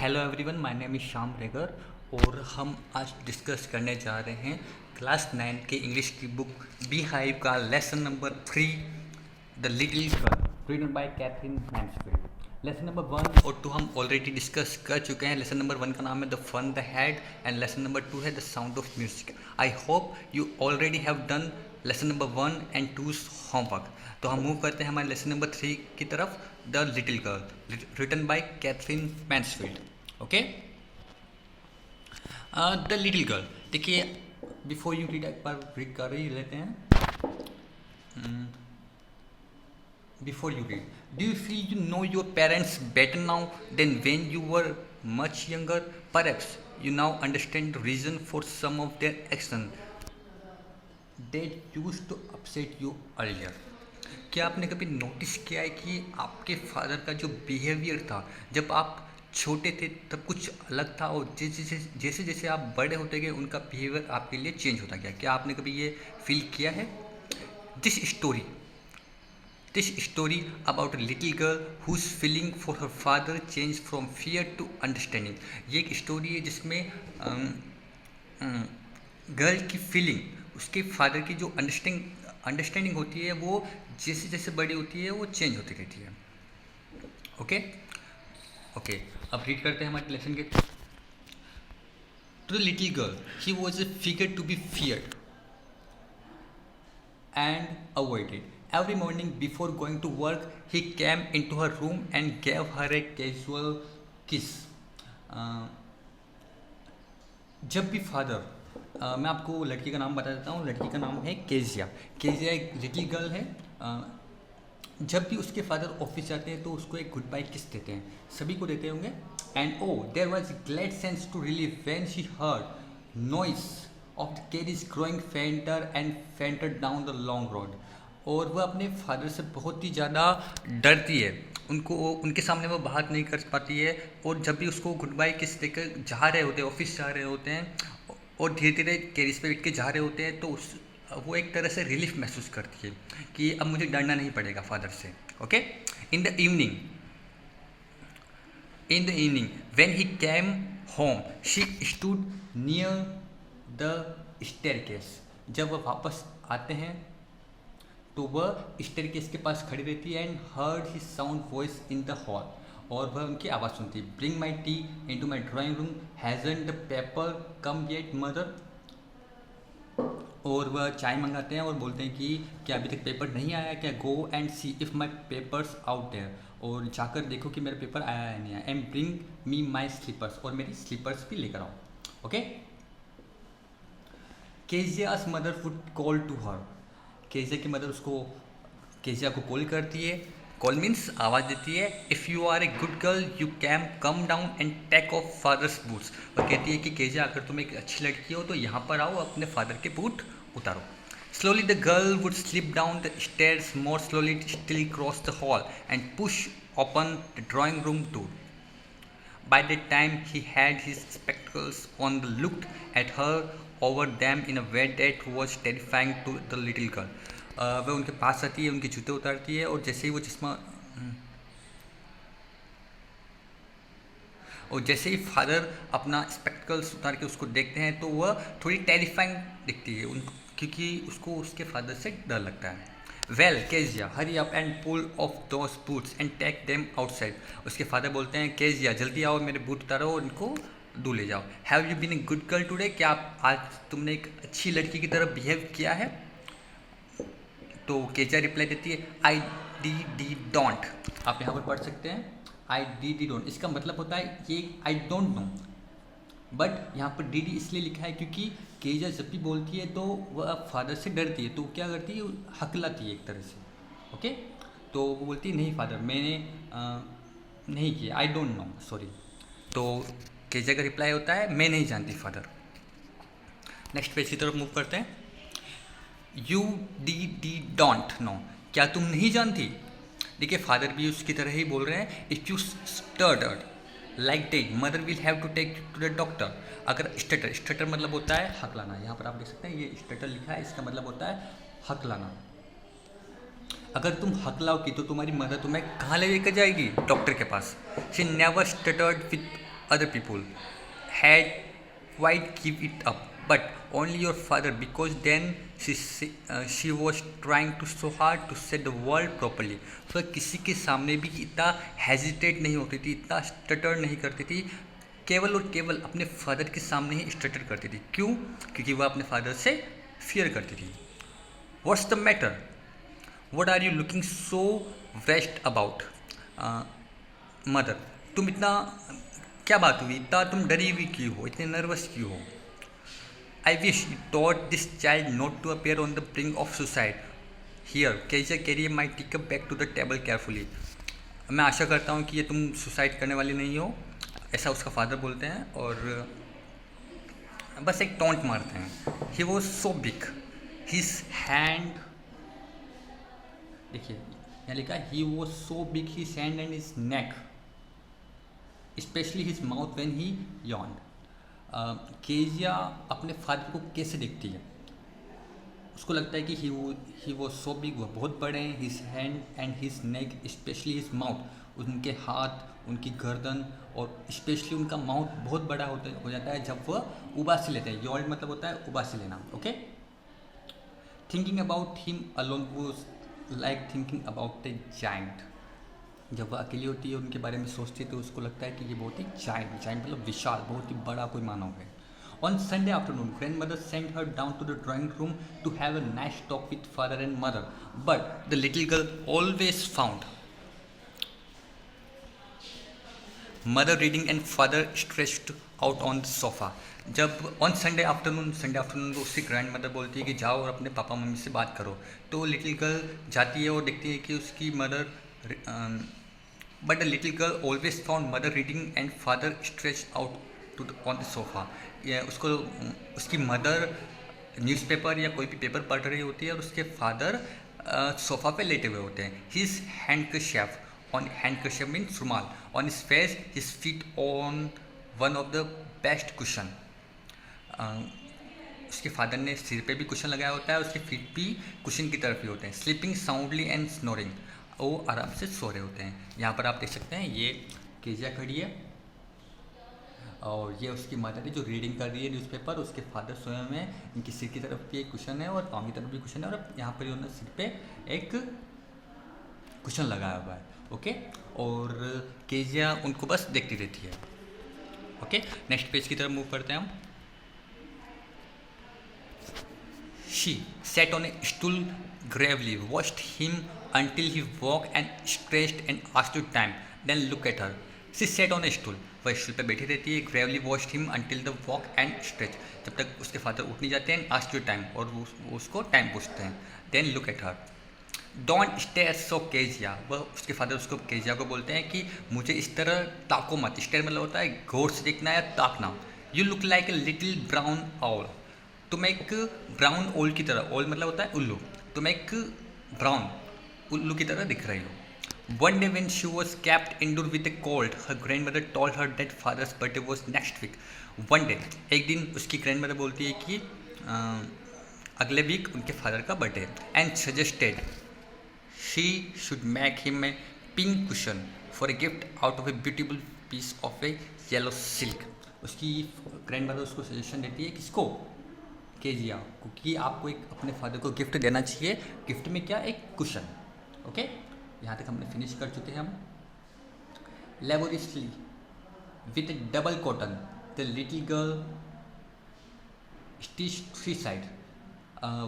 Hello everyone, my name is Shyam Regar और हम आज डिस्कस करने जा रहे हैं क्लास 9 के इंग्लिश की बुक बी हाइव का lesson number 3 the little girl written by Katherine Mansfield. Lesson number 1 और 2 हम ऑलरेडी डिस्कस कर चुके हैं। लेसन नंबर 1 का नाम है the fun they had and lesson number 2 है the sound of music. I hope you already have done lesson number 1 and 2 homework. तो हम मूव करते हैं हमारे लेसन नंबर 3 की तरफ, the little girl written by Katherine Mansfield. Okay, the little girl. देखिए, before you read एक बार रीड कर ही लेते हैं। Before you read, do you feel you know your parents better now than when you were much younger? Perhaps you now understand the reason for some of their action that used to upset you earlier। क्या आपने कभी notice किया है कि आपके father का जो behaviour था जब आप छोटे थे तब कुछ अलग था, और जैसे जैसे आप बड़े होते गए उनका बिहेवियर आपके लिए चेंज होता गया? क्या आपने कभी ये फील किया है? This story about a little girl whose feeling for her father change from fear to understanding. ये एक स्टोरी है जिसमें गर्ल की फीलिंग, उसके फादर की जो अंडरस्टैंडिंग होती है वो जैसे जैसे बड़ी होती है वो चेंज होती रहती है। ओके ओके, अब रीड करते हैं हमारे लेसन के। To the little girl he was a figure to be feared and avoided. Every morning before going to work, he came into her room and gave her a casual kiss. जब भी father, मैं आपको लड़की का नाम बता देता हूँ। लड़की का नाम है केजिया। केजिया एक लिटिल गर्ल है। जब भी उसके फादर ऑफिस जाते हैं तो उसको एक गुड बाय किस देते हैं, सभी को देते होंगे। And oh there was glad sense to relieve when she heard noise of the carriage growing fainter and fainter down the long road। और वह अपने फादर से बहुत ही ज़्यादा डरती है, उनके सामने वो बात नहीं कर पाती है। और जब भी उसको गुड बाय किस देकर जा रहे होते हैं, ऑफिस जा रहे होते हैं और धीरे धीरे कैरिज पे बैठ के जा रहे होते हैं, तो वो एक तरह से रिलीफ महसूस करती है कि अब मुझे डरना नहीं पड़ेगा फादर से। Okay, in the evening when he came home she stood near the staircase. जब वह वापस आते हैं तो वह स्टेयरकेस के पास खड़ी रहती है। And heard his sound voice in the hall, और वह उनकी आवाज़ सुनती है। Bring my T into my drawing room, hasn't the paper come yet mother. और वह चाय मंगाते हैं और बोलते हैं कि क्या अभी तक पेपर नहीं आया क्या? Go and see if my papers out there, और जाकर देखो कि मेरा पेपर आया है नहीं आया। And bring me my slippers, और मेरी स्लीपर्स भी लेकर आओ। Okay, Kezia's mother would call to her. Kezia की मदर केजिया को कॉल करती है। कॉल मीन्स आवाज़ देती है। If you are a good girl you can come down and take off father's boots. और कहती है कि केजिया, अगर तुम एक अच्छी लड़की हो तो यहाँ पर आओ, अपने फादर के बूट उतारो। Slowly the girl would slip down the stairs more slowly still cross the hall and push open the drawing room door. By that time he had his spectacles on, looked at her over them in a way that was terrifying to the little girl। वह उनके पास आती है, उनके जूते उतारती है, और जैसे ही वो चश्मा और जैसे ही फादर अपना स्पेक्टिकल्स उतार के उसको देखते हैं तो वह थोड़ी टेरिफाइंग दिखती है उनको, क्योंकि उसको उसके फादर से डर लगता है। Well Kezia hurry up and pull off those boots and take them outside. उसके फादर बोलते हैं, केजिया जल्दी आओ, मेरे बूट उतारो और इनको दूर ले जाओ। Have you been a good girl today? क्या आज तुमने एक अच्छी लड़की की तरह बिहेव किया है? तो केजिया रिप्लाई देती है, आई डी डोंट। आप यहाँ पर पढ़ सकते हैं, आई डी डोंट। इसका मतलब होता है ये आई डोंट नो, बट यहाँ पर डी इसलिए लिखा है क्योंकि केजिया जब भी बोलती है तो वह फादर से डरती है, तो क्या करती है, हकलाती है एक तरह से। ओके, तो वो बोलती है, नहीं फादर मैंने नहीं किया, आई डोंट नो, सॉरी। तो केजिया का रिप्लाई होता है, मैं नहीं जानती फादर। नेक्स्ट पेज की तरफ मूव करते हैं। यू डी डोंट नो, क्या तुम नहीं जानती? देखिए, फादर भी उसकी तरह ही बोल रहे हैं। If you stutter like that mother will have to take to the doctor. अगर स्टटर मतलब होता है हकलाना, यहाँ पर आप देख सकते हैं ये स्टटर लिखा है, इसका मतलब होता है हकलाना। अगर तुम हकलाओगी तो तुम्हारी मदर तुम्हें कहाँ ले लेकर जाएगी? डॉक्टर के पास। She never stuttered with other people had quite give it up, but only your father, because then she was trying to so hard to set the world properly. तो किसी के सामने भी इतना हेजिटेट नहीं होती थी, इतना स्टटर नहीं करती थी, केवल और केवल अपने फादर के सामने ही स्टटर करती थी. क्यों? क्योंकि वह अपने फादर से फियर करती थी. What's the matter? What are you looking so vexed about? Mother, तुम इतना, क्या बात हुई, इतना तुम डरी हुई क्यों हो, इतने नर्वस क्यों हो? I wish you taught this child not to appear on the brink of suicide here. Kezia carried my teacup back to the table carefully. मैं आशा करता हूँ कि ये तुम सुसाइड करने वाली नहीं हो, ऐसा उसका फादर बोलते हैं और बस एक टॉन्ट मारते हैं. He was so big, his hand, देखिए यहाँ लिखा है he was so big, his hand and his neck, specially his mouth when he yawned. Kezia अपने फादर को कैसे देखती है? उसको लगता है कि ही वॉज सो बिग, वह बहुत बड़े हैं. His hand and his neck, specially his mouth, उनके हाथ, उनकी गर्दन और स्पेशली उनका माउथ बहुत बड़ा हो जाता है जब वह उबासी लेते हैं. यॉल्ड मतलब होता है उबासी लेना. Okay. Thinking about him alone was like thinking about A giant. जब वह अकेली होती है उनके बारे में सोचती है तो उसको लगता है कि ये बहुत ही जाइंट मतलब विशाल, बहुत ही बड़ा कोई मानव है. On Sunday afternoon, grandmother sent her down to the drawing room to have a nice talk with father and mother. But the little girl always found mother reading and father stretched out on the sofa. जब on Sunday afternoon को उसकी grand mother बोलती है कि जाओ और अपने papa mummy से बात करो, तो लिटिल गर्ल जाती है और देखती है कि उसकी mother, but the little girl always found mother reading and father stretch out on the sofa. उसको उसकी मदर न्यूज़पेपर या कोई भी पेपर पढ़ रही होती है और उसके फादर सोफा पे लेटे हुए होते हैं. हिज हैंडकरशिफ मीन्स रुमाल, on his face, his feet on one of the best cushion. उसके फादर ने सिर पे भी कुशन लगाया होता है, उसके फीट भी कुशन की तरफ ही होते हैं. स्लीपिंग साउंडली एंड स्नोरिंग, वो आराम से सो रहे होते हैं. यहाँ पर आप देख सकते हैं ये केजिया खड़ी है और ये उसकी मदर है जो रीडिंग कर रही है न्यूज़पेपर. उसके फादर सोए हुए हैं, इनकी सिर की तरफ भी एक कुशन है और पाँव की तरफ भी कुशन है और यहाँ पर उन्होंने सिर पे एक कुशन लगाया हुआ है. ओके. और केजिया उनको बस देखती रहती है. ओके. नेक्स्ट पेज की तरफ मूव करते हैं हम. She sat on a stool gravely, watched him until he walked and stretched and asked to time. Then look at her. She sat on a stool. वह स्टूल पर बैठी रहती है. Gravely watched him until the walk and stretch. जब तक उसके father उठ नहीं जाते हैं. asked to time और वो उसको टाइम पूछते हैं. Then look at her. Don't stare so Kezia. वह उसके फादर उसको केजिया को बोलते हैं कि मुझे इस तरह ताको मत. स्टेयर मतलब होता है गौर से देखना या ताकना. You look like a little brown owl. तुम एक ब्राउन ओल की तरह, ओल मतलब होता है उल्लू, तुम एक ब्राउन उल्लू की तरह दिख रही हो. One day when she was kept indoor with a cold, her grandmother told her that father's birthday was next week. One day, एक दिन उसकी ग्रैंडमदर बोलती है कि अगले वीक उनके फादर का बर्थडे है. And suggested she should make him a pink cushion for a gift out of a beautiful piece of a yellow silk. उसकी ग्रैंडमदर उसको सजेशन देती है, किसको? केजिया, क्योंकि आपको एक अपने फादर को गिफ्ट देना चाहिए. गिफ्ट में क्या? एक कुशन. ओके. यहाँ तक हमने फिनिश कर चुके हैं हम. Laboriously with A double cotton the little girl stitch three side.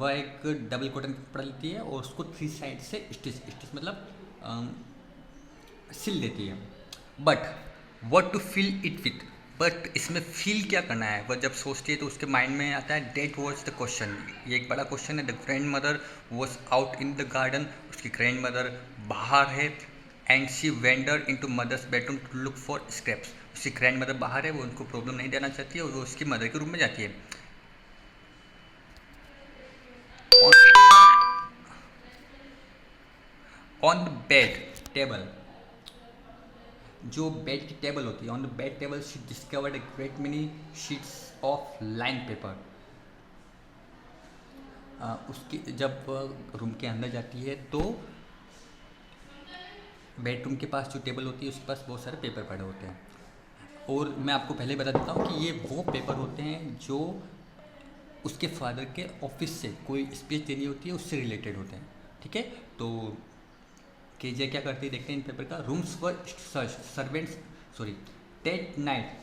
वह एक डबल कॉटन कपड़ा लेती है और उसको थ्री साइड से स्टिच मतलब सिल देती है. But what to fill it with, but इसमें फील क्या करना है? वह जब सोचती है तो उसके माइंड में आता है डेट वॉज द क्वेश्चन. ये एक बड़ा क्वेश्चन है. The grandmother was out in the garden. उसकी ग्रैंड मदर बाहर है. And she wandered into mother's bedroom to look for scraps. उसकी ग्रैंड मदर बाहर है, वो उनको प्रॉब्लम नहीं देना चाहती है और वो उसकी मदर के रूम में जाती है. ऑन द बेड टेबल, जो बेड की टेबल होती है, on the bed table she discovered a great many sheets of line paper. उसकी जब रूम के अंदर जाती है तो बेडरूम के पास जो टेबल होती है उसके पास बहुत सारे पेपर पड़े होते हैं. और मैं आपको पहले बता देता हूँ कि ये वो पेपर होते हैं जो उसके फादर के ऑफिस से कोई स्पीच देनी होती है उससे रिलेटेड होते हैं, ठीक है। तो केजे क्या करती है देखते हैं इन पेपर का। रूम्स वर सर्वेंट्स सॉरी टेट नाइट,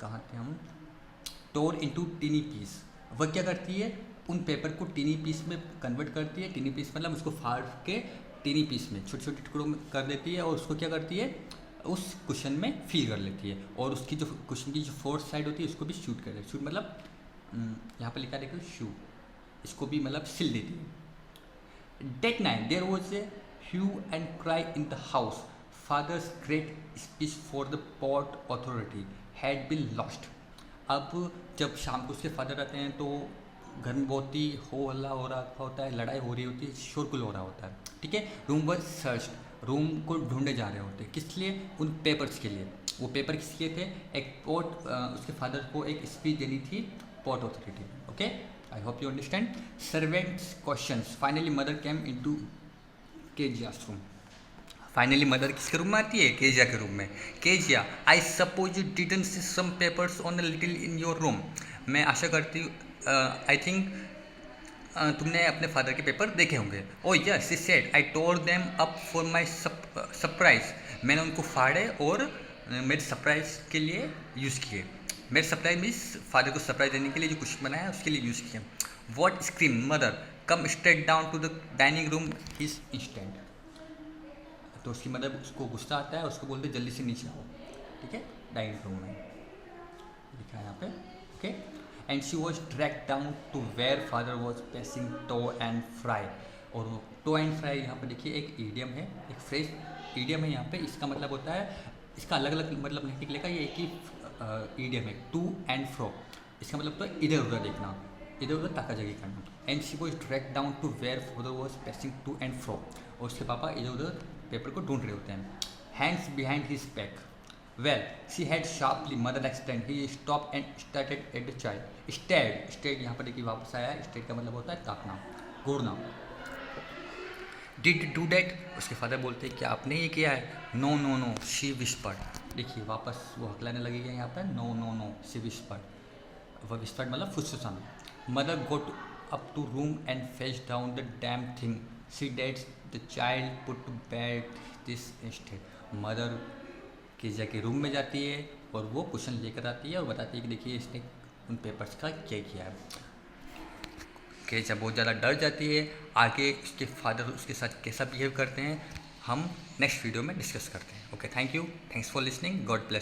कहाँ थे हम, टोर इनटू टीनी पीस। वह क्या करती है उन पेपर को टीनी पीस में कन्वर्ट करती है। टीनी पीस मतलब उसको फाड़ के टीनी पीस में छोटे छोटे टुकड़ों में कर देती है और उसको क्या करती है उस कुशन में फील कर लेती है और उसकी जो कुशन की जो फोर्थ साइड होती है उसको भी शूट कर देती है। शूट मतलब यहाँ पर लिखा देखो शू, इसको भी मतलब सिल देती है। That night there was a hue and cry in the house. Father's great speech for the port authority had been lost. अब जब शाम को उसके फादर आते हैं तो घर में बहुत ही हो हल्ला हो रहा होता है, लड़ाई हो रही होती है, शोरगुल हो रहा होता है, ठीक है। रूम वॉज सर्च, रूम को ढूंढे जा रहे होते हैं, किस लिए, उन पेपर्स के लिए। वो पेपर किस लिए थे, एक पोर्ट उसके फादर को एक स्पीच देनी थी port authority, okay. I hope you understand. Servants' questions. Finally, mother came into Kejia's room. Finally mother किसके रूम में आती है, केजिया के रूम में। Kezia, I suppose you didn't see some papers on a little in your room. मैं आशा करती हूँ, आई थिंक तुमने अपने फादर के पेपर देखे होंगे। Oh yes, she said, I tore them up for my surprise. मैंने उनको फाड़े और मेरे सरप्राइज के लिए यूज़ किए। मेरे सरप्राइज मीन्स फादर को सरप्राइज देने के लिए जो कुछ बनाया उसके लिए यूज़ किया। What scream mother, come straight down to the dining room this instant. तो उसकी मदर उसको गुस्सा आता है, उसको बोलते जल्दी से नीचे आओ, ठीक है, डाइनिंग रूम में लिखा है यहाँ पे, okay. And she was drag down to where father was pacing to and fro. और वो टो एंड फ्राई यहाँ पे देखिए एक ईडियम है, एक फ्रेश ईडियम है यहाँ पे। इसका मतलब होता है, इसका अलग अलग मतलब नहीं निकलेगा, ये एक ही ईडियम है, टू एंड फ्रो। इसका मतलब तो इधर उधर देखना, इधर उधर ताका जगी करना। And she was drag down to where father was pacing to and fro. और उसके पापा इधर उधर पेपर को ढूंढ रहे होते हैं। Hands behind his back. Well she had sharply, mother extend, he stop and started at the child. Stayed, stayed यहाँ पर देखिए वापस आया है। स्टेड का मतलब होता है ताकना, घूरना। डिड डू डैट, उसके फादर बोलते हैं कि आपने ये किया है। No no no, she whispered. देखिए वापस वो हकलाने लगी है यहाँ पर, no no no, she whispered. वह विस्पर्ड मतलब फुसफुसाना। Mother got up to room and fetch down the damn thing, see dates the child put to bed this instead. Mother Kezia के रूम में जाती है और वो क्वेश्चन लेकर आती है और बताती है कि देखिए इसने उन पेपर्स का क्या किया है। केजिया बहुत ज़्यादा डर जाती है। आगे उसके फादर उसके साथ कैसा बिहेव करते हैं हम नेक्स्ट वीडियो में डिस्कस करते हैं। Okay, thank you, thanks for listening, God bless.